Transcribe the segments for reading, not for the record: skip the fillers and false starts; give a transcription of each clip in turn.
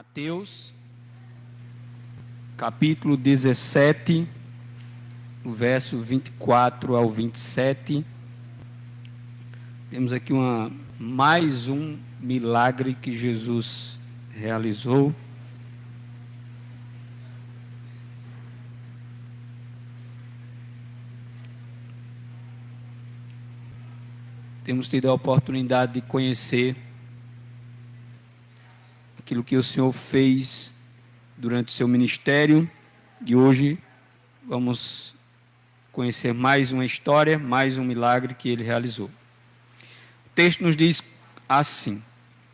Mateus, capítulo 17, o verso 24 ao 27. Temos aqui mais um milagre que Jesus realizou. Temos tido a oportunidade de conhecer aquilo que o Senhor fez durante o seu ministério, e hoje vamos conhecer mais uma história, mais um milagre que ele realizou. O texto nos diz assim: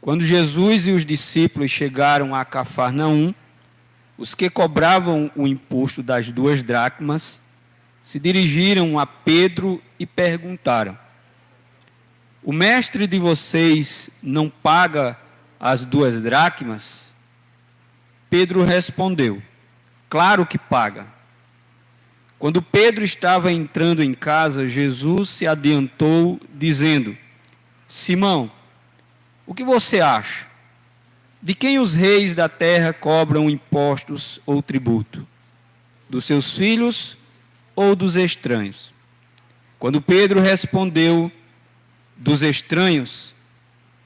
quando Jesus e os discípulos chegaram a Cafarnaum, os que cobravam o imposto das 2 dracmas se dirigiram a Pedro e perguntaram: o mestre de vocês não paga as 2 dracmas? Pedro respondeu: claro que paga. Quando Pedro estava entrando em casa, Jesus se adiantou, dizendo: Simão, o que você acha? De quem os reis da terra cobram impostos ou tributo? Dos seus filhos ou dos estranhos? Quando Pedro respondeu: dos estranhos,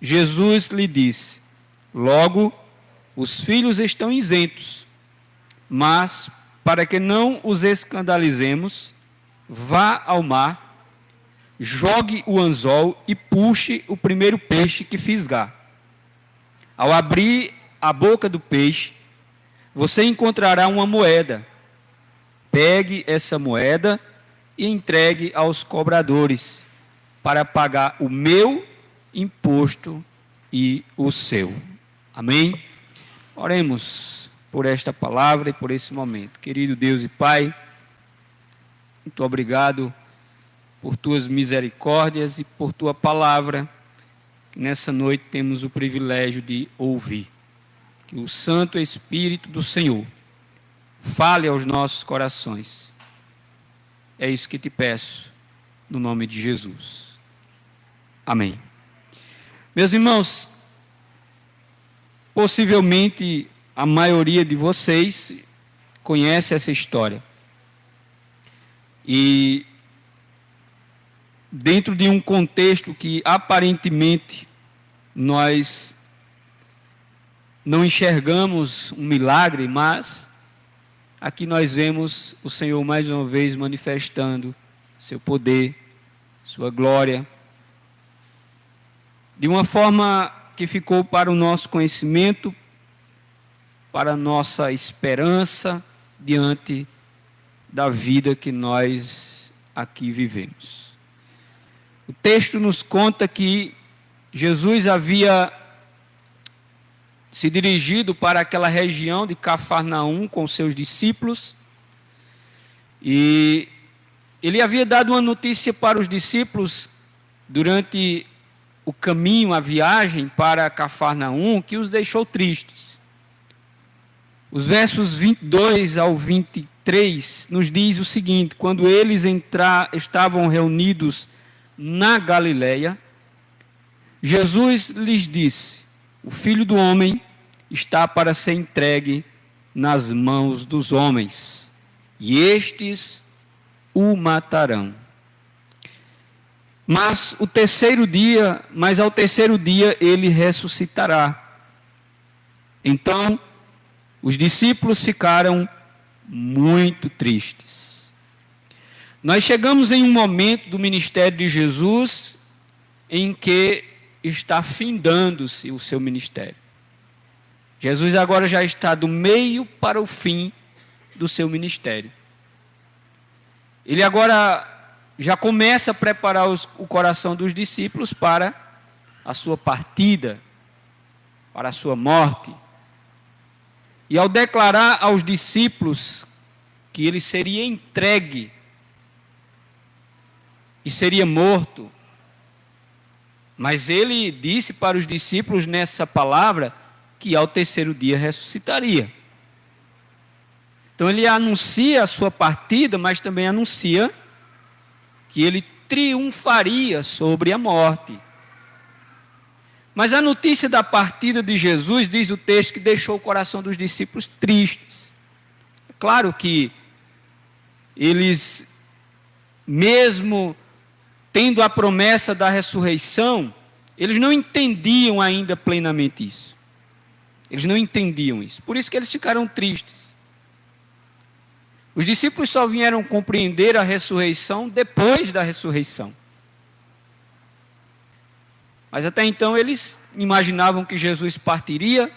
Jesus lhe disse: logo, os filhos estão isentos, mas, para que não os escandalizemos, vá ao mar, jogue o anzol e puxe o primeiro peixe que fisgar. Ao abrir a boca do peixe, você encontrará uma moeda. Pegue essa moeda e entregue aos cobradores, para pagar o meu imposto e o seu. Amém? Oremos por esta palavra e por esse momento. Querido Deus e Pai, muito obrigado por tuas misericórdias e por tua palavra, que nessa noite temos o privilégio de ouvir. Que o Santo Espírito do Senhor fale aos nossos corações. É isso que te peço, no nome de Jesus. Amém. Meus irmãos, possivelmente a maioria de vocês conhece essa história. E dentro de um contexto que aparentemente nós não enxergamos um milagre, mas aqui nós vemos o Senhor mais uma vez manifestando seu poder, sua glória, de uma forma que ficou para o nosso conhecimento, para a nossa esperança diante da vida que nós aqui vivemos. O texto nos conta que Jesus havia se dirigido para aquela região de Cafarnaum com seus discípulos, e ele havia dado uma notícia para os discípulos durante o caminho, a viagem para Cafarnaum, que os deixou tristes. Os versos 22 ao 23 nos diz o seguinte: quando eles estavam reunidos na Galileia, Jesus lhes disse: o Filho do Homem está para ser entregue nas mãos dos homens, e estes o matarão. Mas ao terceiro dia ele ressuscitará. Então, os discípulos ficaram muito tristes. Nós chegamos em um momento do ministério de Jesus em que está findando-se o seu ministério. Jesus agora já está do meio para o fim do seu ministério. Ele agora já começa a preparar o coração dos discípulos para a sua partida, para a sua morte. E ao declarar aos discípulos que ele seria entregue e seria morto, mas ele disse para os discípulos nessa palavra que ao terceiro dia ressuscitaria. Então ele anuncia a sua partida, mas também anuncia que ele triunfaria sobre a morte. Mas a notícia da partida de Jesus, diz o texto, que deixou o coração dos discípulos tristes. É claro que eles, mesmo tendo a promessa da ressurreição, eles não entendiam ainda plenamente isso. Eles não entendiam isso. Por isso que eles ficaram tristes. Os discípulos só vieram compreender a ressurreição depois da ressurreição. Mas até então eles imaginavam que Jesus partiria,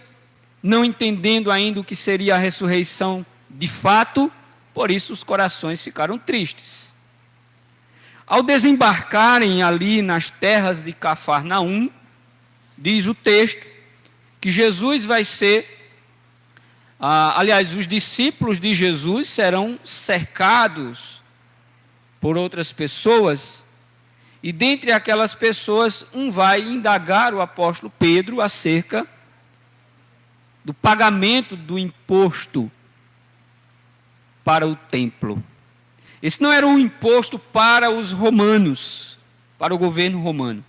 não entendendo ainda o que seria a ressurreição de fato, por isso os corações ficaram tristes. Ao desembarcarem ali nas terras de Cafarnaum, diz o texto que Jesus vai ser, os discípulos de Jesus serão cercados por outras pessoas, e dentre aquelas pessoas, um vai indagar o apóstolo Pedro acerca do pagamento do imposto para o templo. Esse não era um imposto para os romanos, para o governo romano.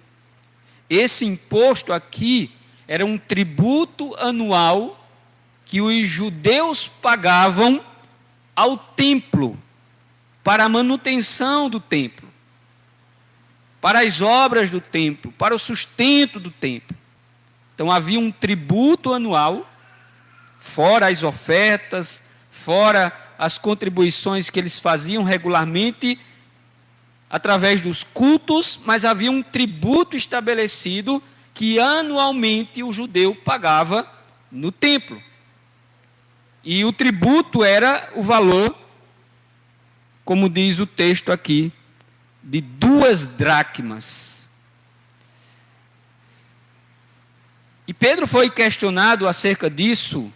Esse imposto aqui era um tributo anual que os judeus pagavam ao templo, para a manutenção do templo, para as obras do templo, para o sustento do templo. Então havia um tributo anual, fora as ofertas, fora as contribuições que eles faziam regularmente através dos cultos, mas havia um tributo estabelecido que anualmente o judeu pagava no templo. E o tributo era o valor, como diz o texto aqui, de 2 dracmas. E Pedro foi questionado acerca disso,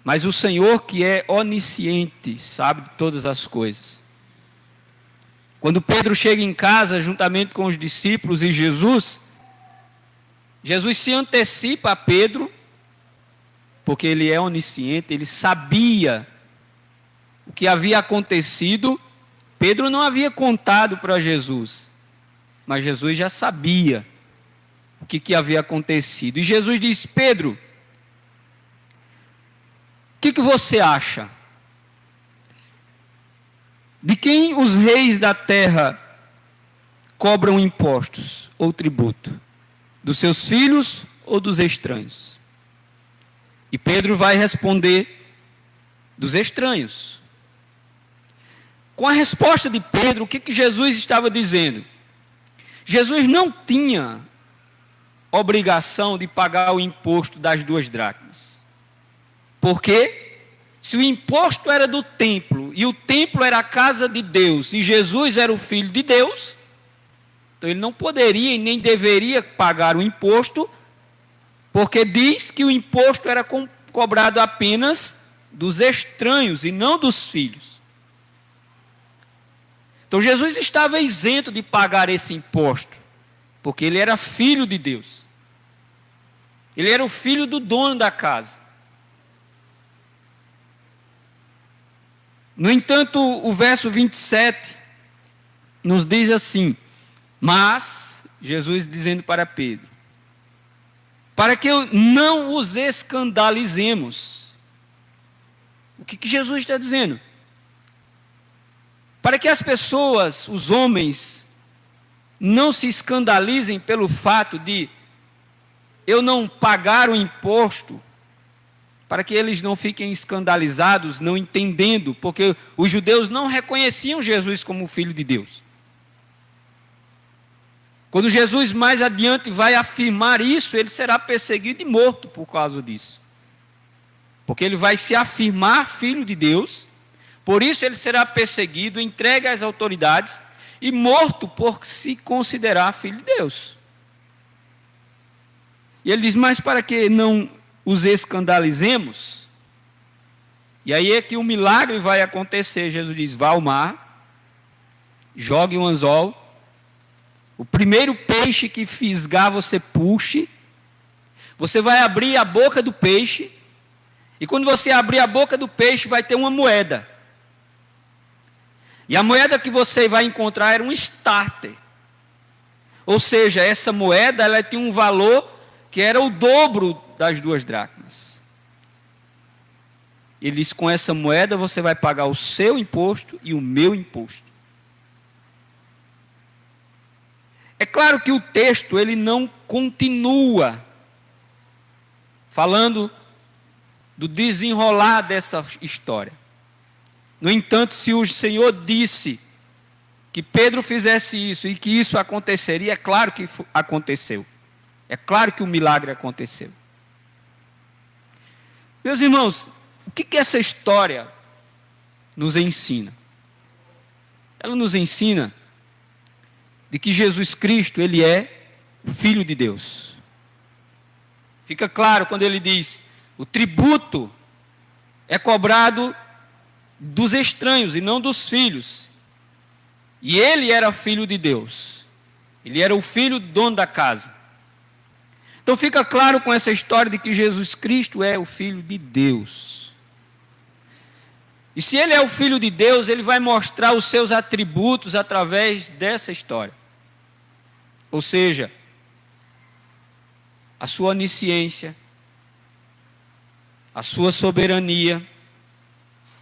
mas o Senhor, que é onisciente, sabe de todas as coisas. Quando Pedro chega em casa, juntamente com os discípulos e Jesus se antecipa a Pedro, porque ele é onisciente, ele sabia o que havia acontecido. Pedro não havia contado para Jesus, mas Jesus já sabia o que havia acontecido. E Jesus disse: Pedro, o que você acha? De quem os reis da terra cobram impostos ou tributo? Dos seus filhos ou dos estranhos? E Pedro vai responder: dos estranhos. Com a resposta de Pedro, o que Jesus estava dizendo? Jesus não tinha obrigação de pagar o imposto das 2 dracmas. Porque se o imposto era do templo, e o templo era a casa de Deus, e Jesus era o Filho de Deus, então ele não poderia e nem deveria pagar o imposto, porque diz que o imposto era cobrado apenas dos estranhos e não dos filhos. Então Jesus estava isento de pagar esse imposto, porque ele era filho de Deus. Ele era o filho do dono da casa. No entanto, o verso 27 nos diz assim: mas, Jesus dizendo para Pedro, para que não os escandalizemos. O que Jesus está dizendo? Para que as pessoas, os homens, não se escandalizem pelo fato de eu não pagar o imposto, para que eles não fiquem escandalizados, não entendendo, porque os judeus não reconheciam Jesus como Filho de Deus. Quando Jesus mais adiante vai afirmar isso, ele será perseguido e morto por causa disso. Porque ele vai se afirmar Filho de Deus, por isso ele será perseguido, entregue às autoridades e morto por se considerar Filho de Deus. E ele diz: mas para que não os escandalizemos, e aí é que o milagre vai acontecer. Jesus diz: vá ao mar, jogue um anzol, o primeiro peixe que fisgar você puxe, você vai abrir a boca do peixe, e quando você abrir a boca do peixe vai ter uma moeda, e a moeda que você vai encontrar era um starter. Ou seja, essa moeda ela tinha um valor que era o dobro das 2 dracmas. Ele diz, com essa moeda você vai pagar o seu imposto e o meu imposto. É claro que o texto ele não continua falando do desenrolar dessa história. No entanto, se o Senhor disse que Pedro fizesse isso e que isso aconteceria, é claro que aconteceu. É claro que o milagre aconteceu. Meus irmãos, o que essa história nos ensina? Ela nos ensina de que Jesus Cristo, ele é o Filho de Deus. Fica claro quando ele diz, o tributo é cobrado dos estranhos e não dos filhos. E ele era filho de Deus. Ele era o filho do dono da casa. Então fica claro com essa história de que Jesus Cristo é o Filho de Deus. E se ele é o Filho de Deus, ele vai mostrar os seus atributos através dessa história. Ou seja, a sua onisciência, a sua soberania,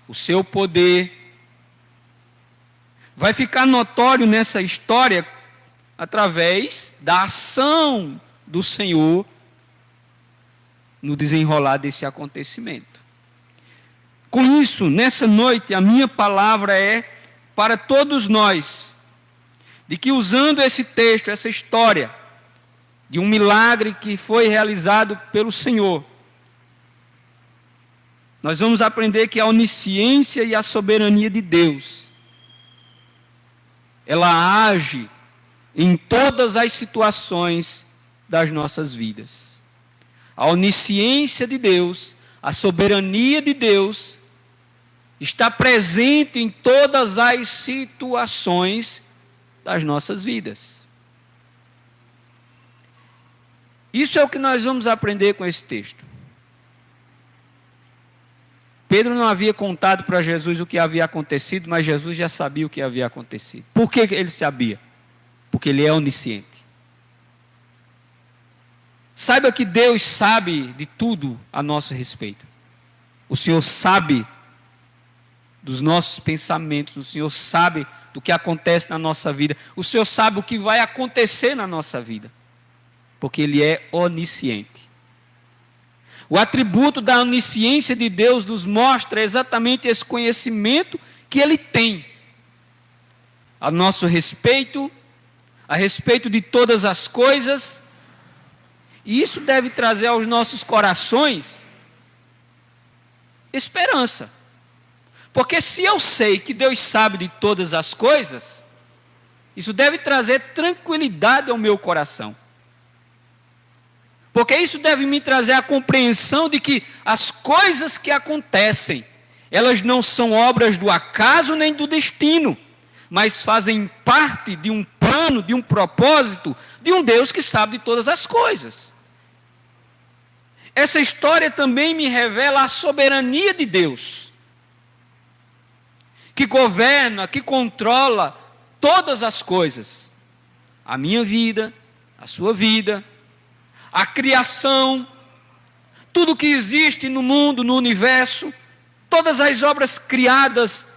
o seu poder. Vai ficar notório nessa história através da ação do Senhor no desenrolar desse acontecimento. Com isso, nessa noite, a minha palavra é para todos nós, de que usando esse texto, essa história, de um milagre que foi realizado pelo Senhor, nós vamos aprender que a onisciência e a soberania de Deus, ela age em todas as situações das nossas vidas. A onisciência de Deus, a soberania de Deus, está presente em todas as situações das nossas vidas. Isso é o que nós vamos aprender com esse texto. Pedro não havia contado para Jesus o que havia acontecido, mas Jesus já sabia o que havia acontecido. Por que ele sabia? Porque ele é onisciente. Saiba que Deus sabe de tudo a nosso respeito. O Senhor sabe dos nossos pensamentos, o Senhor sabe do que acontece na nossa vida, o Senhor sabe o que vai acontecer na nossa vida, porque Ele é onisciente. O atributo da onisciência de Deus nos mostra exatamente esse conhecimento que Ele tem a nosso respeito, a respeito de todas as coisas, e isso deve trazer aos nossos corações esperança. Porque se eu sei que Deus sabe de todas as coisas, isso deve trazer tranquilidade ao meu coração. Porque isso deve me trazer a compreensão de que as coisas que acontecem, elas não são obras do acaso nem do destino, mas fazem parte de um plano, de um propósito, de um Deus que sabe de todas as coisas. Essa história também me revela a soberania de Deus, que governa, que controla todas as coisas. A minha vida, a sua vida, a criação, tudo que existe no mundo, no universo, todas as obras criadas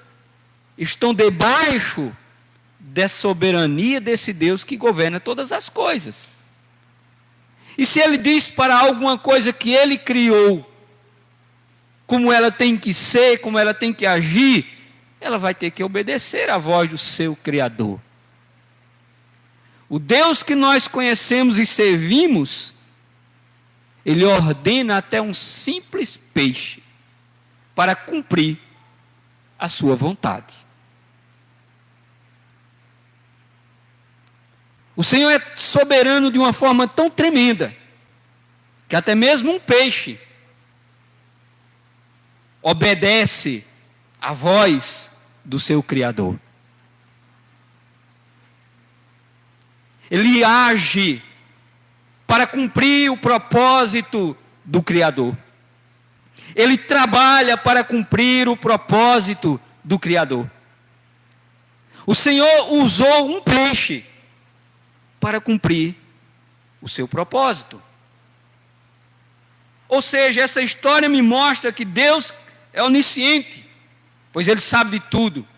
estão debaixo da soberania desse Deus que governa todas as coisas. E se Ele diz para alguma coisa que Ele criou, como ela tem que ser, como ela tem que agir, ela vai ter que obedecer à voz do seu Criador. O Deus que nós conhecemos e servimos, Ele ordena até um simples peixe para cumprir a sua vontade. O Senhor é soberano de uma forma tão tremenda, que até mesmo um peixe obedece à voz do seu Criador. Ele age para cumprir o propósito do Criador. Ele trabalha para cumprir o propósito do Criador. O Senhor usou um peixe para cumprir o seu propósito. Ou seja, essa história me mostra que Deus é onisciente, pois Ele sabe de tudo.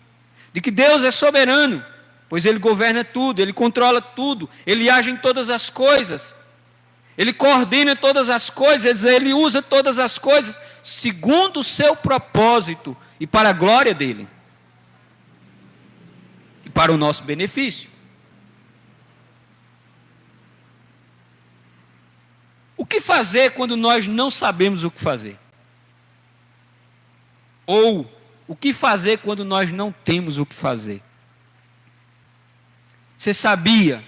De que Deus é soberano, pois Ele governa tudo, Ele controla tudo, Ele age em todas as coisas, Ele coordena todas as coisas, Ele usa todas as coisas segundo o seu propósito e para a glória dEle. E para o nosso benefício. O que fazer quando nós não sabemos o que fazer? Ou o que fazer quando nós não temos o que fazer? Você sabia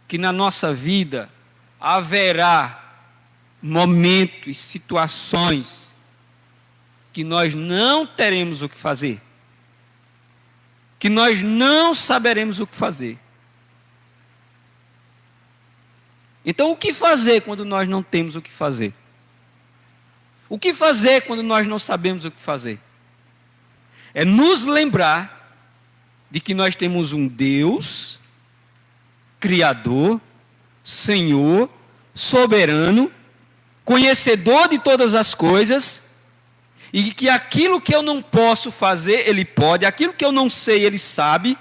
que na nossa vida haverá momentos, situações que nós não teremos o que fazer? Que nós não saberemos o que fazer? Então, o que fazer quando nós não temos o que fazer? O que fazer quando nós não sabemos o que fazer? É nos lembrar de que nós temos um Deus, Criador, Senhor, soberano, conhecedor de todas as coisas, e que aquilo que eu não posso fazer, Ele pode, aquilo que eu não sei, Ele sabe,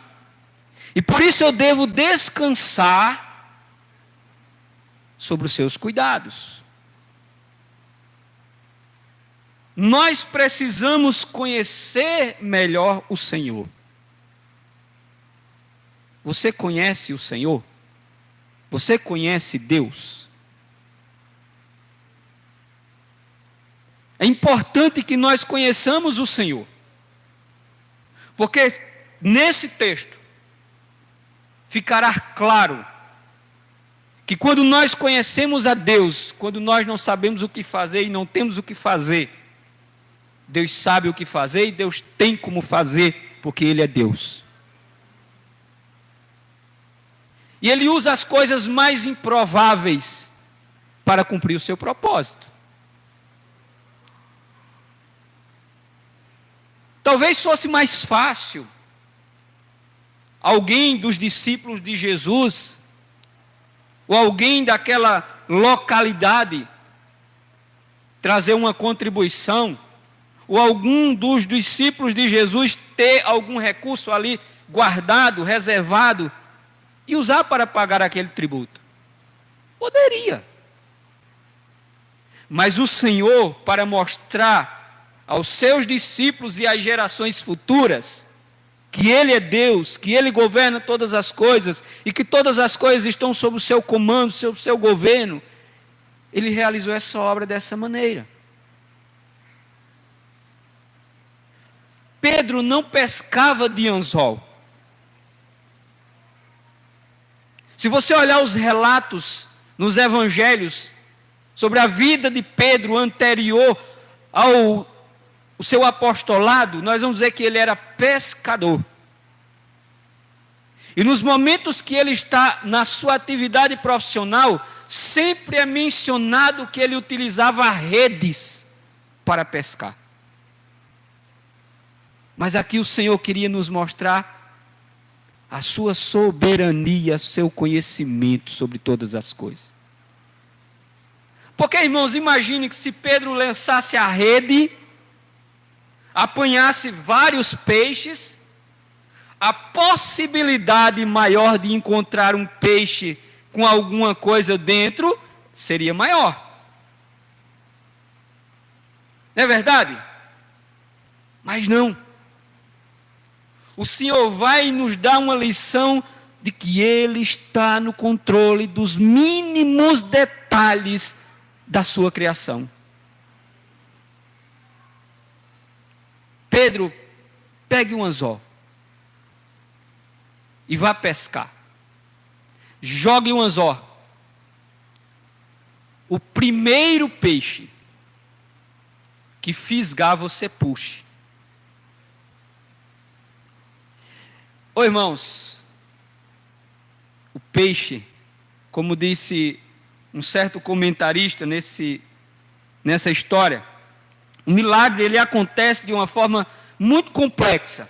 e por isso eu devo descansar sobre os seus cuidados. Nós precisamos conhecer melhor o Senhor. Você conhece o Senhor? Você conhece Deus? É importante que nós conheçamos o Senhor, porque nesse texto ficará claro que quando nós conhecemos a Deus, quando nós não sabemos o que fazer e não temos o que fazer, Deus sabe o que fazer e Deus tem como fazer, porque Ele é Deus. E Ele usa as coisas mais improváveis para cumprir o seu propósito. Talvez fosse mais fácil alguém dos discípulos de Jesus, ou alguém daquela localidade, trazer uma contribuição, ou algum dos discípulos de Jesus ter algum recurso ali guardado, reservado, e usar para pagar aquele tributo. Poderia. Mas o Senhor, para mostrar aos seus discípulos e às gerações futuras, que Ele é Deus, que Ele governa todas as coisas, e que todas as coisas estão sob o seu comando, sob o seu governo, Ele realizou essa obra dessa maneira. Pedro não pescava de anzol. Se você olhar os relatos nos evangelhos sobre a vida de Pedro anterior ao seu apostolado, nós vamos ver que ele era pescador. E nos momentos que ele está na sua atividade profissional, sempre é mencionado que ele utilizava redes para pescar. Mas aqui o Senhor queria nos mostrar a sua soberania, seu conhecimento sobre todas as coisas. Porque, irmãos, imagine que se Pedro lançasse a rede, apanhasse vários peixes, a possibilidade maior de encontrar um peixe com alguma coisa dentro seria maior. Não é verdade? Mas não. O Senhor vai nos dar uma lição de que Ele está no controle dos mínimos detalhes da sua criação. Pedro, pegue um anzol e vá pescar. Jogue um anzol. O primeiro peixe que fisgar, você puxe. Ô irmãos, o peixe, como disse um certo comentarista nessa história, o milagre ele acontece de uma forma muito complexa.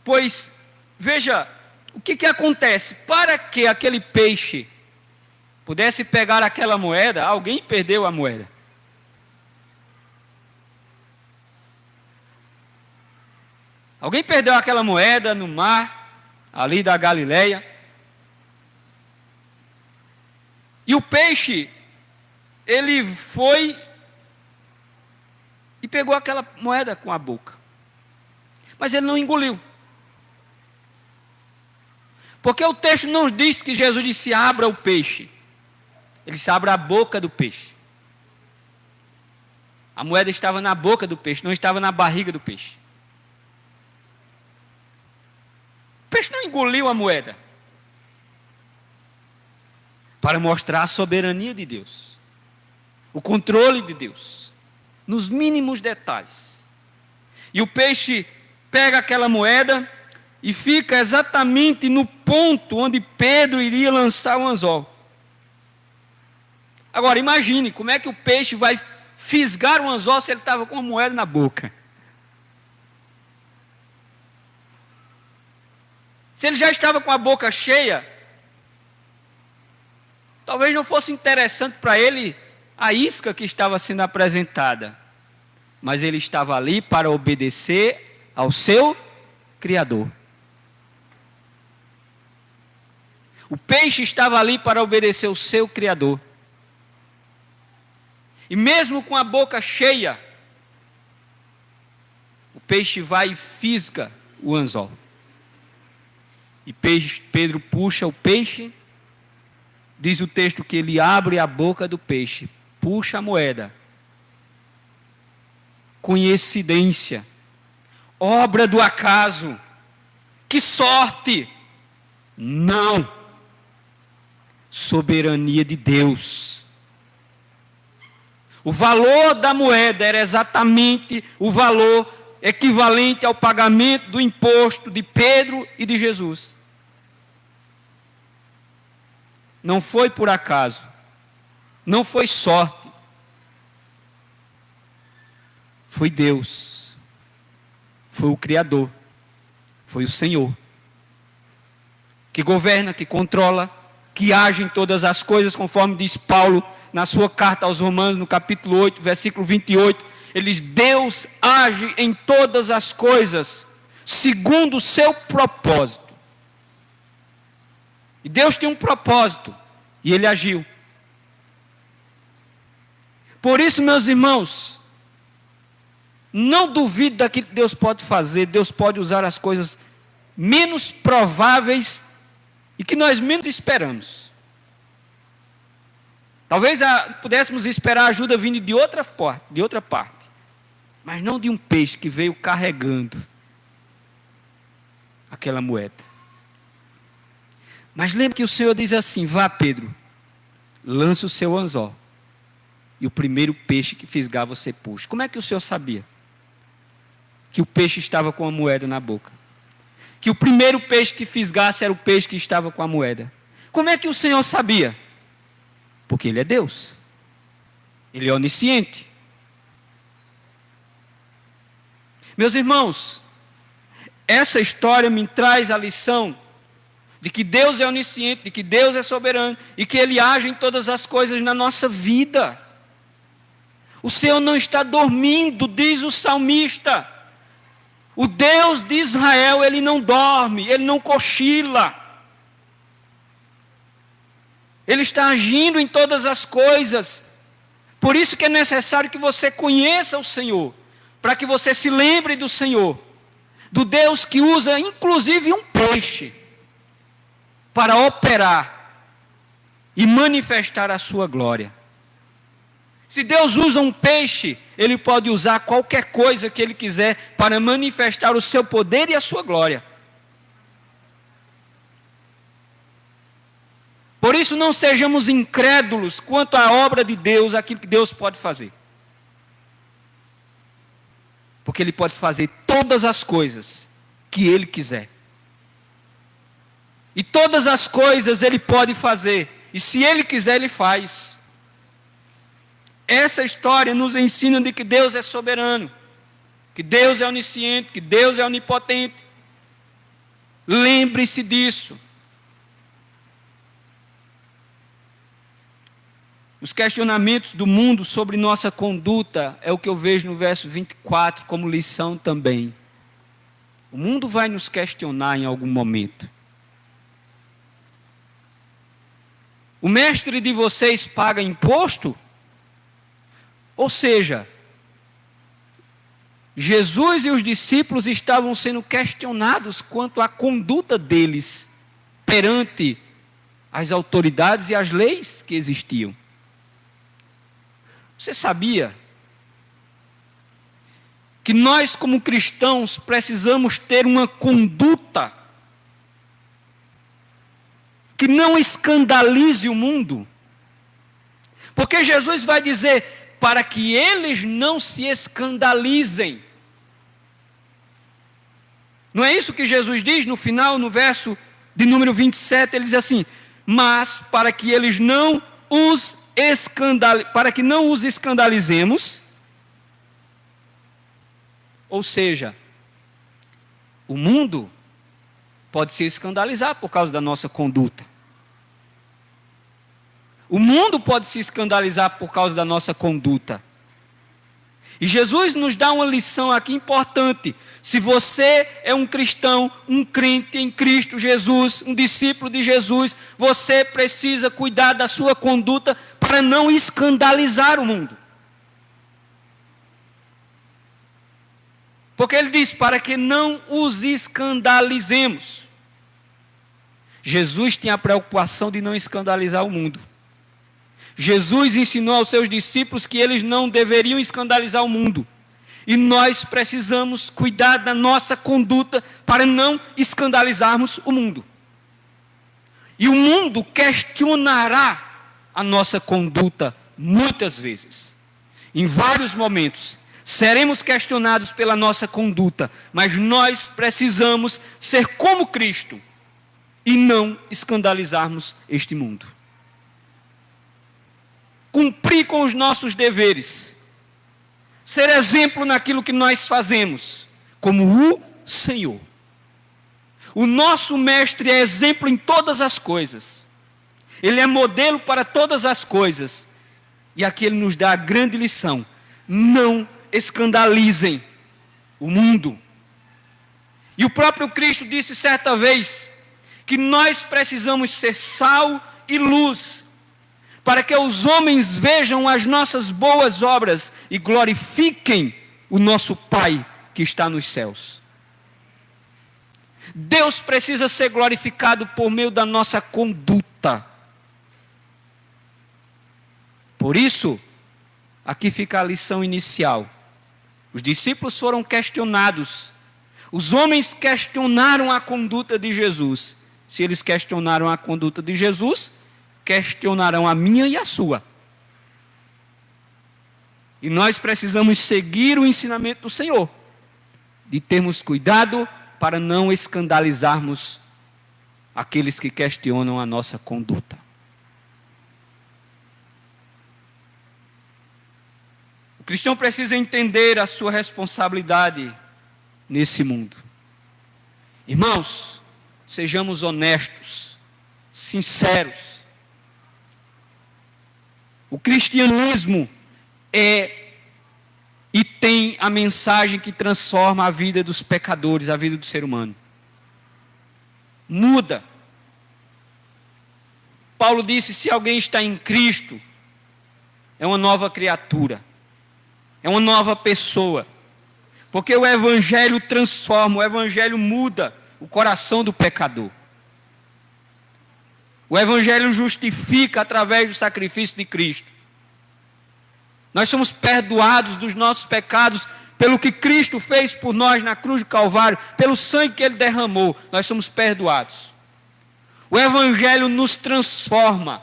Pois, veja, o que acontece? Para que aquele peixe pudesse pegar aquela moeda, alguém perdeu a moeda. Alguém perdeu aquela moeda no mar, ali da Galileia. E o peixe, ele foi e pegou aquela moeda com a boca. Mas ele não engoliu. Porque o texto não diz que Jesus disse: abra o peixe. Ele disse: abra a boca do peixe. A moeda estava na boca do peixe, não estava na barriga do peixe. O peixe não engoliu a moeda. Para mostrar a soberania de Deus, o controle de Deus, nos mínimos detalhes. E o peixe pega aquela moeda e fica exatamente no ponto onde Pedro iria lançar o anzol. Agora imagine como é que o peixe vai fisgar o anzol se ele estava com a moeda na boca. Se ele já estava com a boca cheia, talvez não fosse interessante para ele a isca que estava sendo apresentada, mas ele estava ali para obedecer ao seu Criador. O peixe estava ali para obedecer ao seu Criador. E mesmo com a boca cheia, o peixe vai e fisga o anzol. E Pedro puxa o peixe. Diz o texto que ele abre a boca do peixe, puxa a moeda. Coincidência, obra do acaso, que sorte! Não! Soberania de Deus. O valor da moeda era exatamente o valor equivalente ao pagamento do imposto de Pedro e de Jesus. Não foi por acaso, não foi sorte, foi Deus, foi o Criador, foi o Senhor, que governa, que controla, que age em todas as coisas, conforme diz Paulo na sua carta aos Romanos, no capítulo 8, versículo 28, ele diz: Deus age em todas as coisas, segundo o seu propósito. E Deus tem um propósito, e Ele agiu. Por isso, meus irmãos, não duvide daquilo que Deus pode fazer. Deus pode usar as coisas menos prováveis e que nós menos esperamos. Talvez pudéssemos esperar ajuda vindo de outra parte, mas não de um peixe que veio carregando aquela moeda. Mas lembre que o Senhor diz assim: vá, Pedro, lança o seu anzol, e o primeiro peixe que fisgar você puxa. Como é que o Senhor sabia que o peixe estava com a moeda na boca? Que o primeiro peixe que fisgasse era o peixe que estava com a moeda? Como é que o Senhor sabia? Porque Ele é Deus, Ele é onisciente. Meus irmãos, essa história me traz a lição de que Deus é onisciente, de que Deus é soberano e que Ele age em todas as coisas na nossa vida. O Senhor não está dormindo, diz o salmista. O Deus de Israel, Ele não dorme, Ele não cochila. Ele está agindo em todas as coisas. Por isso que é necessário que você conheça o Senhor, para que você se lembre do Senhor, do Deus que usa inclusive um peixe para operar e manifestar a sua glória. Se Deus usa um peixe, Ele pode usar qualquer coisa que Ele quiser para manifestar o seu poder e a sua glória. Por isso não sejamos incrédulos quanto à obra de Deus, aquilo que Deus pode fazer. Porque Ele pode fazer todas as coisas que Ele quiser. E todas as coisas Ele pode fazer. E se Ele quiser, Ele faz. Essa história nos ensina de que Deus é soberano, que Deus é onisciente, que Deus é onipotente. Lembre-se disso. Os questionamentos do mundo sobre nossa conduta é o que eu vejo no verso 24 como lição também. O mundo vai nos questionar em algum momento. O mestre de vocês paga imposto? Ou seja, Jesus e os discípulos estavam sendo questionados quanto à conduta deles perante as autoridades e as leis que existiam. Você sabia que nós, como cristãos, precisamos ter uma conduta que não escandalize o mundo? Porque Jesus vai dizer, para que eles não se escandalizem. Não é isso que Jesus diz no final, no verso de número 27, ele diz assim, mas para que eles não para que não os escandalizemos, ou seja, o mundo pode se escandalizar por causa da nossa conduta. O mundo pode se escandalizar por causa da nossa conduta. E Jesus nos dá uma lição aqui importante. Se você é um cristão, um crente em Cristo Jesus, um discípulo de Jesus, você precisa cuidar da sua conduta para não escandalizar o mundo. Porque ele diz, para que não os escandalizemos. Jesus tinha a preocupação de não escandalizar o mundo. Jesus ensinou aos seus discípulos que eles não deveriam escandalizar o mundo. E nós precisamos cuidar da nossa conduta para não escandalizarmos o mundo. E o mundo questionará a nossa conduta muitas vezes. Em vários momentos, seremos questionados pela nossa conduta, mas nós precisamos ser como Cristo e não escandalizarmos este mundo. Cumprir com os nossos deveres, ser exemplo naquilo que nós fazemos, como o Senhor. O nosso mestre é exemplo em todas as coisas, ele é modelo para todas as coisas, e aqui ele nos dá a grande lição: não escandalizem o mundo. E o próprio Cristo disse certa vez que nós precisamos ser sal e luz, para que os homens vejam as nossas boas obras e glorifiquem o nosso Pai que está nos céus. Deus precisa ser glorificado por meio da nossa conduta. Por isso, aqui fica a lição inicial. Os discípulos foram questionados. Os homens questionaram a conduta de Jesus. Se eles questionaram a conduta de Jesus, questionarão a minha e a sua. E nós precisamos seguir o ensinamento do Senhor, de termos cuidado para não escandalizarmos aqueles que questionam a nossa conduta. O cristão precisa entender a sua responsabilidade nesse mundo. Irmãos, sejamos honestos, sinceros. O cristianismo é e tem a mensagem que transforma a vida dos pecadores, a vida do ser humano. Muda. Paulo disse, se alguém está em Cristo, é uma nova criatura, é uma nova pessoa. Porque o Evangelho transforma, o Evangelho muda o coração do pecador. O Evangelho justifica através do sacrifício de Cristo. Nós somos perdoados dos nossos pecados pelo que Cristo fez por nós na cruz do Calvário, pelo sangue que Ele derramou. Nós somos perdoados. O Evangelho nos transforma.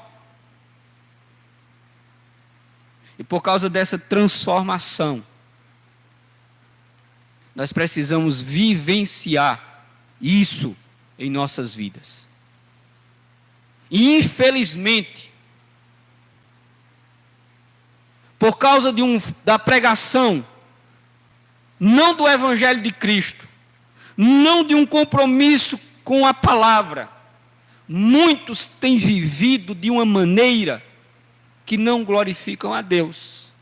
E por causa dessa transformação, nós precisamos vivenciar isso em nossas vidas. E infelizmente, por causa da pregação, não do Evangelho de Cristo, não de um compromisso com a palavra, muitos têm vivido de uma maneira que não glorificam a Deus.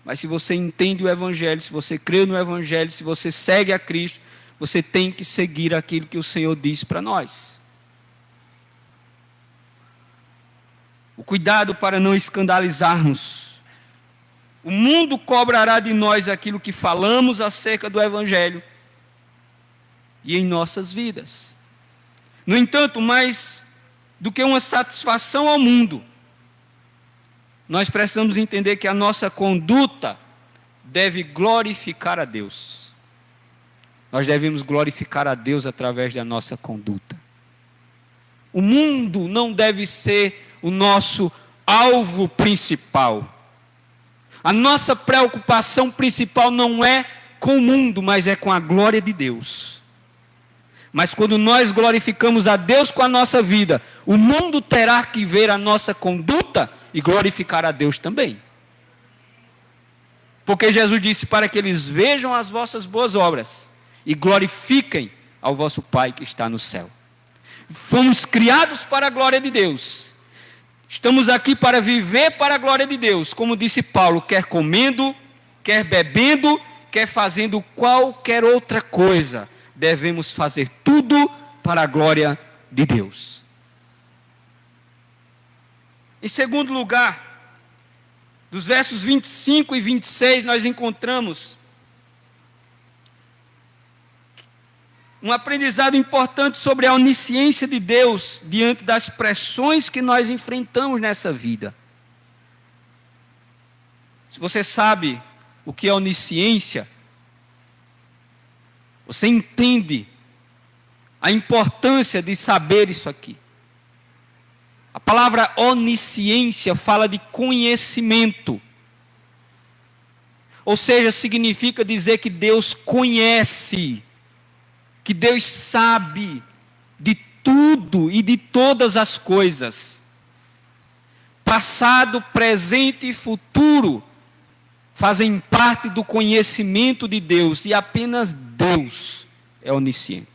Mas se você entende o Evangelho, se você crê no Evangelho, se você segue a Cristo, você tem que seguir aquilo que o Senhor diz para nós. O cuidado para não escandalizarmos. O mundo cobrará de nós aquilo que falamos acerca do Evangelho e em nossas vidas. No entanto, mais do que uma satisfação ao mundo, nós precisamos entender que a nossa conduta deve glorificar a Deus. Nós devemos glorificar a Deus através da nossa conduta. O mundo não deve ser o nosso alvo principal. A nossa preocupação principal não é com o mundo, mas é com a glória de Deus. Mas quando nós glorificamos a Deus com a nossa vida, o mundo terá que ver a nossa conduta e glorificar a Deus também. Porque Jesus disse para que eles vejam as vossas boas obras e glorifiquem ao vosso Pai que está no céu. Fomos criados para a glória de Deus. Estamos aqui para viver para a glória de Deus, como disse Paulo, quer comendo, quer bebendo, quer fazendo qualquer outra coisa. Devemos fazer tudo para a glória de Deus. Em segundo lugar, dos versos 25 e 26, nós encontramos um aprendizado importante sobre a onisciência de Deus diante das pressões que nós enfrentamos nessa vida. Se você sabe o que é onisciência, você entende a importância de saber isso aqui. A palavra onisciência fala de conhecimento. Ou seja, significa dizer que Deus conhece, que Deus sabe de tudo e de todas as coisas. Passado, presente e futuro fazem parte do conhecimento de Deus, e apenas Deus é onisciente.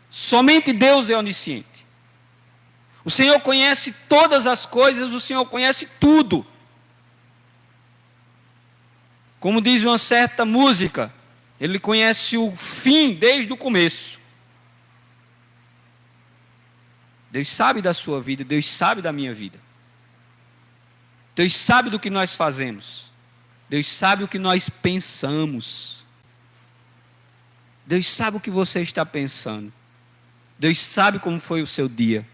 Somente Deus é onisciente. O Senhor conhece todas as coisas, o Senhor conhece tudo. Como diz uma certa música, Ele conhece o fim desde o começo. Deus sabe da sua vida, Deus sabe da minha vida. Deus sabe do que nós fazemos. Deus sabe o que nós pensamos. Deus sabe o que você está pensando. Deus sabe como foi o seu dia.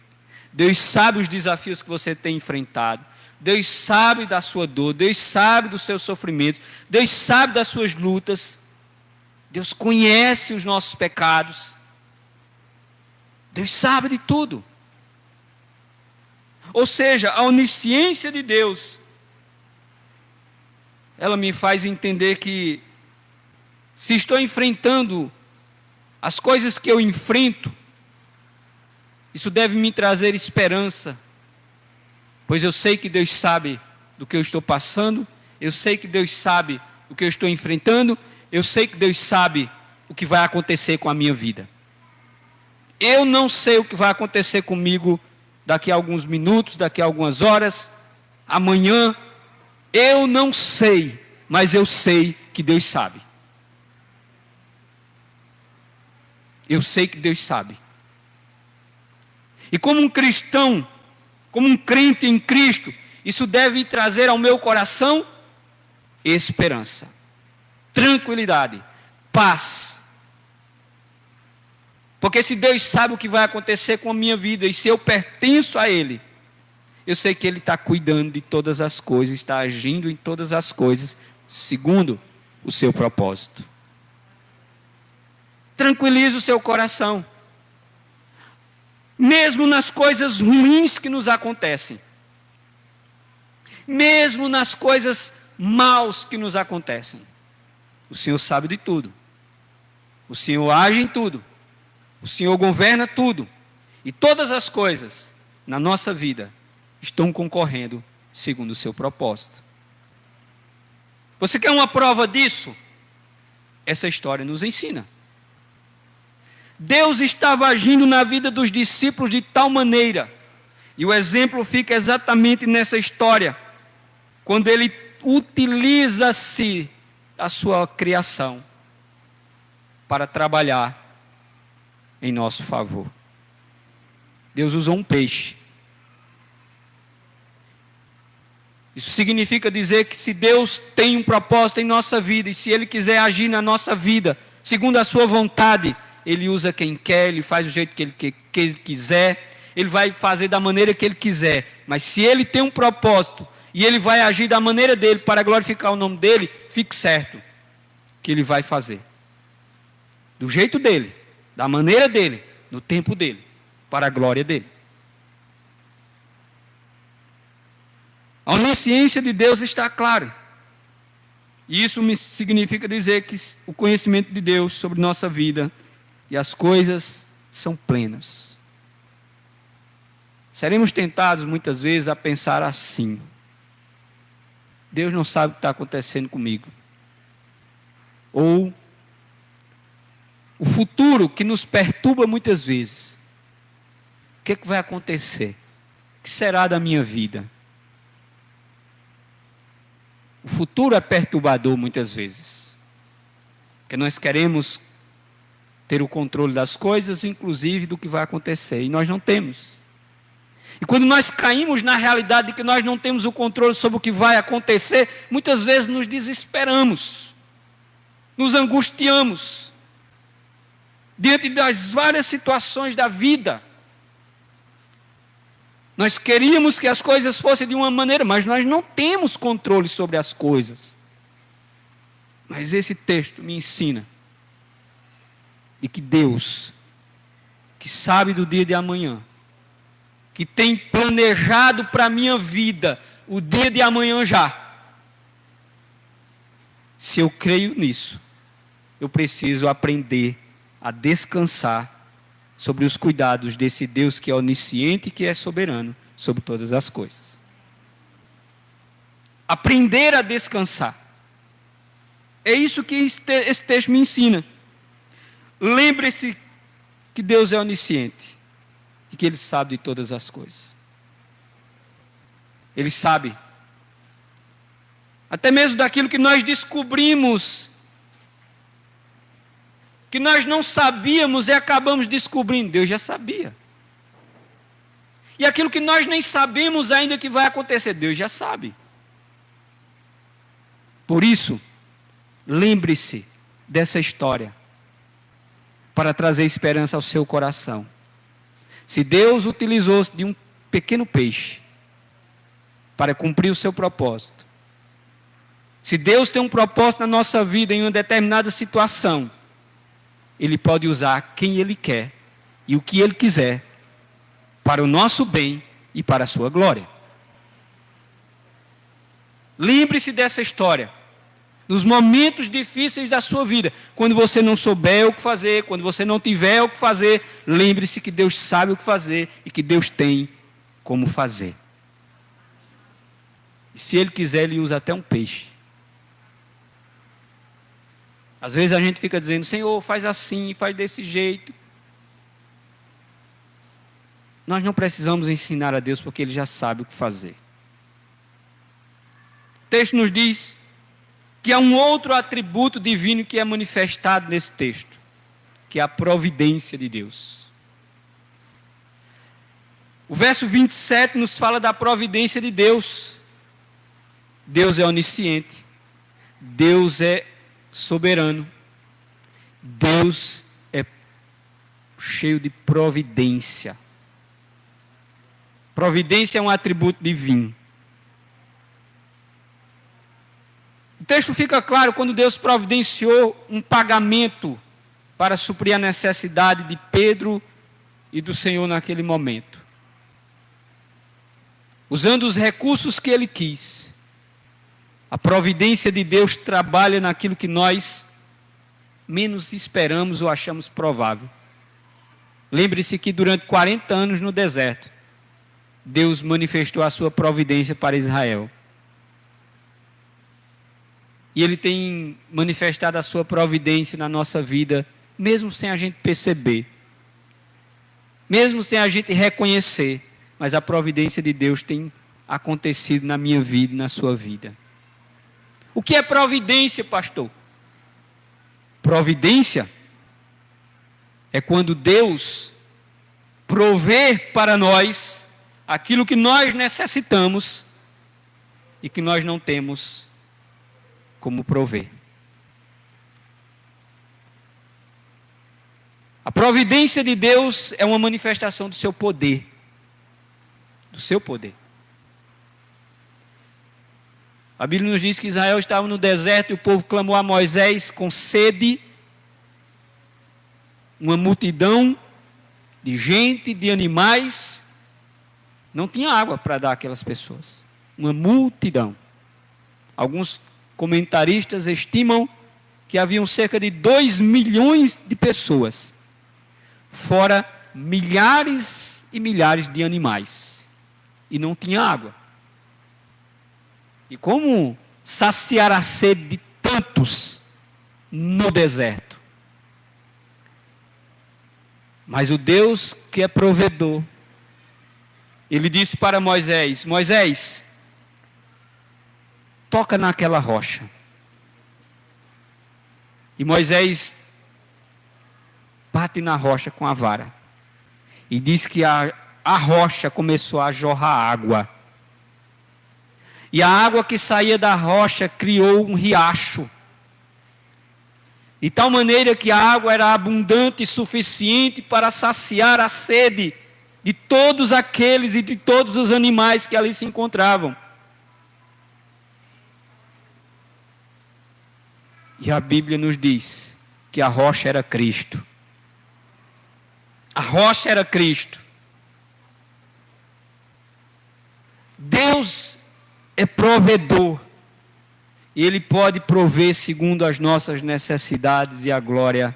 Deus sabe os desafios que você tem enfrentado. Deus sabe da sua dor. Deus sabe dos seus sofrimentos. Deus sabe das suas lutas. Deus conhece os nossos pecados. Deus sabe de tudo. Ou seja, a onisciência de Deus, ela me faz entender que, se estou enfrentando as coisas que eu enfrento, isso deve me trazer esperança, pois eu sei que Deus sabe do que eu estou passando, eu sei que Deus sabe o que eu estou enfrentando, eu sei que Deus sabe o que vai acontecer com a minha vida. Eu não sei o que vai acontecer comigo daqui a alguns minutos, daqui a algumas horas, amanhã. Eu não sei, mas eu sei que Deus sabe. Eu sei que Deus sabe. E como um cristão, como um crente em Cristo, isso deve trazer ao meu coração esperança, tranquilidade, paz. Porque se Deus sabe o que vai acontecer com a minha vida, e se eu pertenço a Ele, eu sei que Ele está cuidando de todas as coisas, está agindo em todas as coisas, segundo o seu propósito. Tranquilize o seu coração. Mesmo nas coisas ruins que nos acontecem, mesmo nas coisas maus que nos acontecem, o Senhor sabe de tudo. O Senhor age em tudo. O Senhor governa tudo. E todas as coisas na nossa vida estão concorrendo segundo o seu propósito. Você quer uma prova disso? Essa história nos ensina. Deus estava agindo na vida dos discípulos de tal maneira, e o exemplo fica exatamente nessa história, quando ele utiliza-se da sua criação para trabalhar em nosso favor. Deus usou um peixe. Isso significa dizer que se Deus tem um propósito em nossa vida, e se Ele quiser agir na nossa vida, segundo a sua vontade, Ele usa quem quer, Ele faz do jeito que Ele quiser, Ele vai fazer da maneira que Ele quiser. Mas se Ele tem um propósito, e Ele vai agir da maneira dEle, para glorificar o nome dEle, fique certo que Ele vai fazer. Do jeito dEle, da maneira dEle, no tempo dEle, para a glória dEle. A onisciência de Deus está clara. E isso significa dizer que o conhecimento de Deus sobre nossa vida e as coisas são plenas. Seremos tentados muitas vezes a pensar assim: Deus não sabe o que está acontecendo comigo. Ou o futuro que nos perturba muitas vezes. O que vai acontecer? O que será da minha vida? O futuro é perturbador muitas vezes, porque nós queremos ter o controle das coisas, inclusive do que vai acontecer, e nós não temos. E quando nós caímos na realidade de que nós não temos o controle sobre o que vai acontecer, muitas vezes nos desesperamos, nos angustiamos, diante das várias situações da vida. Nós queríamos que as coisas fossem de uma maneira, mas nós não temos controle sobre as coisas. Mas esse texto me ensina de que Deus, que sabe do dia de amanhã, que tem planejado para a minha vida o dia de amanhã já. Se eu creio nisso, eu preciso aprender a descansar sobre os cuidados desse Deus que é onisciente e que é soberano sobre todas as coisas. Aprender a descansar. É isso que esse texto me ensina. Lembre-se que Deus é onisciente e que Ele sabe de todas as coisas. Ele sabe até mesmo daquilo que nós descobrimos, que nós não sabíamos e acabamos descobrindo. Deus já sabia. E aquilo que nós nem sabemos ainda que vai acontecer, Deus já sabe. Por isso, lembre-se dessa história para trazer esperança ao seu coração. Se Deus utilizou-se de um pequeno peixe para cumprir o seu propósito, se Deus tem um propósito na nossa vida em uma determinada situação, Ele pode usar quem Ele quer e o que Ele quiser para o nosso bem e para a sua glória. Lembre-se dessa história. Nos momentos difíceis da sua vida, quando você não souber o que fazer, quando você não tiver o que fazer, lembre-se que Deus sabe o que fazer e que Deus tem como fazer. E se Ele quiser, Ele usa até um peixe. Às vezes a gente fica dizendo: Senhor, faz assim, faz desse jeito. Nós não precisamos ensinar a Deus, porque Ele já sabe o que fazer. O texto nos diz que há um outro atributo divino que é manifestado nesse texto, que é a providência de Deus. O verso 27 nos fala da providência de Deus. Deus é onisciente, Deus é soberano, Deus é cheio de providência. Providência é um atributo divino. O texto fica claro quando Deus providenciou um pagamento para suprir a necessidade de Pedro e do Senhor naquele momento. Usando os recursos que Ele quis. A providência de Deus trabalha naquilo que nós menos esperamos ou achamos provável. Lembre-se que durante 40 anos no deserto, Deus manifestou a sua providência para Israel. E Ele tem manifestado a sua providência na nossa vida, mesmo sem a gente perceber. mesmo sem a gente reconhecer, mas a providência de Deus tem acontecido na minha vida e na sua vida. O que é providência, pastor? Providência é quando Deus provê para nós aquilo que nós necessitamos e que nós não temos como prover. A providência de Deus é uma manifestação do seu poder. Do seu poder. A Bíblia nos diz que Israel estava no deserto e o povo clamou a Moisés com sede. Uma multidão de gente, de animais. Não tinha água para dar àquelas pessoas. Uma multidão. Alguns comentaristas estimam que haviam cerca de 2 milhões de pessoas, fora milhares e milhares de animais. E não tinha água. E como saciar a sede de tantos no deserto? Mas o Deus que é provedor, ele disse para Moisés: Moisés, toca naquela rocha. E Moisés bate na rocha com a vara. E diz que a rocha começou a jorrar água. E a água que saía da rocha criou um riacho. De tal maneira que a água era abundante e suficiente para saciar a sede de todos aqueles e de todos os animais que ali se encontravam. E a Bíblia nos diz que a rocha era Cristo. A rocha era Cristo. Deus é provedor. E Ele pode prover segundo as nossas necessidades e a glória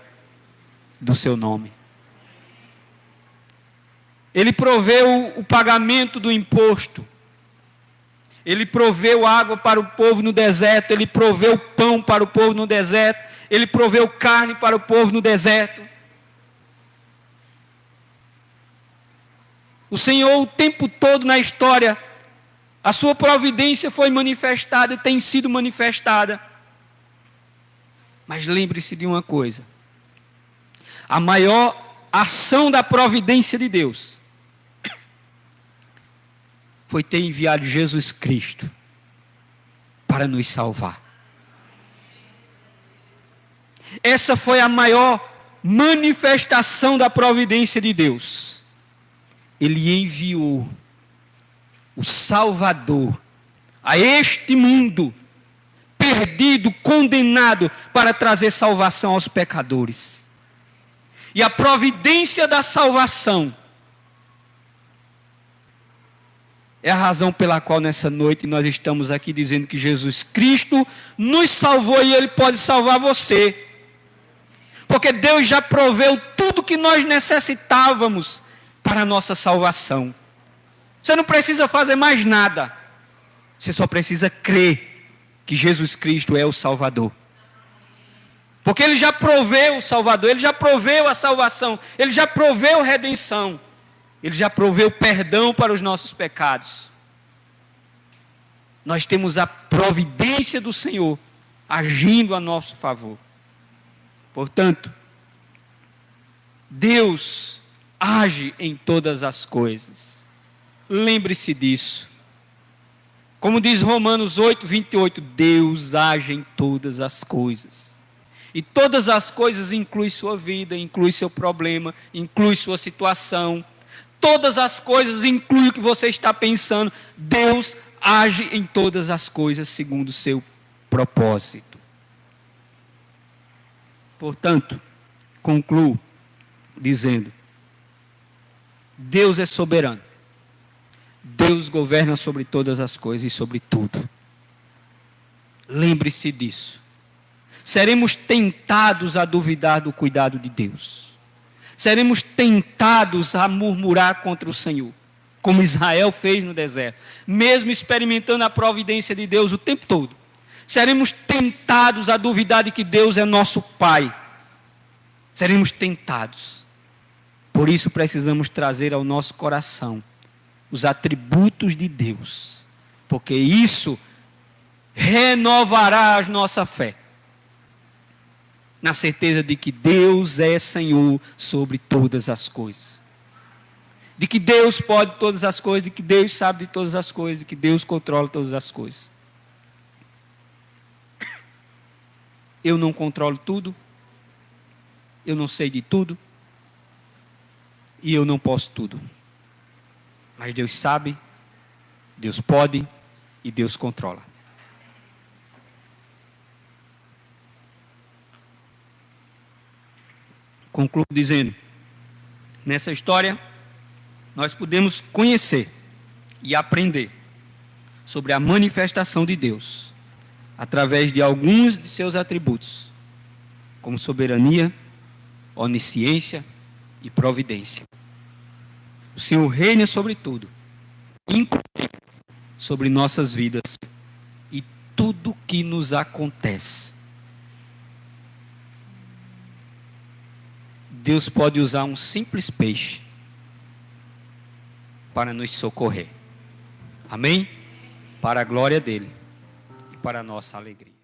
do seu nome. Ele proveu o pagamento do imposto. Ele proveu água para o povo no deserto. Ele proveu pão para o povo no deserto. Ele proveu carne para o povo no deserto. O Senhor, o tempo todo na história, a sua providência foi manifestada e tem sido manifestada. Mas lembre-se de uma coisa: a maior ação da providência de Deus foi ter enviado Jesus Cristo para nos salvar. Essa foi a maior manifestação da providência de Deus. Ele enviou o Salvador a este mundo perdido, condenado, para trazer salvação aos pecadores. E a providência da salvação é a razão pela qual nessa noite nós estamos aqui dizendo que Jesus Cristo nos salvou e Ele pode salvar você. Porque Deus já proveu tudo que nós necessitávamos para a nossa salvação. Você não precisa fazer mais nada. Você só precisa crer que Jesus Cristo é o Salvador. Porque Ele já proveu o Salvador, Ele já proveu a salvação, Ele já proveu a redenção, Ele já proveu perdão para os nossos pecados. Nós temos a providência do Senhor agindo a nosso favor. Portanto, Deus age em todas as coisas. Lembre-se disso. Como diz Romanos 8, 28, Deus age em todas as coisas. E todas as coisas inclui sua vida, inclui seu problema, inclui sua situação. Todas as coisas inclui o que você está pensando. Deus age em todas as coisas segundo o seu propósito. Portanto, concluo dizendo: Deus é soberano. Deus governa sobre todas as coisas e sobre tudo. Lembre-se disso. Seremos tentados a duvidar do cuidado de Deus. Seremos tentados a murmurar contra o Senhor, como Israel fez no deserto, mesmo experimentando a providência de Deus o tempo todo. Seremos tentados a duvidar de que Deus é nosso Pai. Seremos tentados. Por isso precisamos trazer ao nosso coração os atributos de Deus, porque isso renovará a nossa fé, na certeza de que Deus é Senhor sobre todas as coisas, de que Deus pode todas as coisas, de que Deus sabe de todas as coisas, de que Deus controla todas as coisas. Eu não controlo tudo, eu não sei de tudo, e eu não posso tudo. Mas Deus sabe, Deus pode e Deus controla. Concluo dizendo, nessa história, nós podemos conhecer e aprender sobre a manifestação de Deus, através de alguns de seus atributos, como soberania, onisciência e providência. O Senhor reina sobre tudo, inclusive sobre nossas vidas e tudo que nos acontece. Deus pode usar um simples peixe para nos socorrer. Amém? Para a glória dele e para a nossa alegria.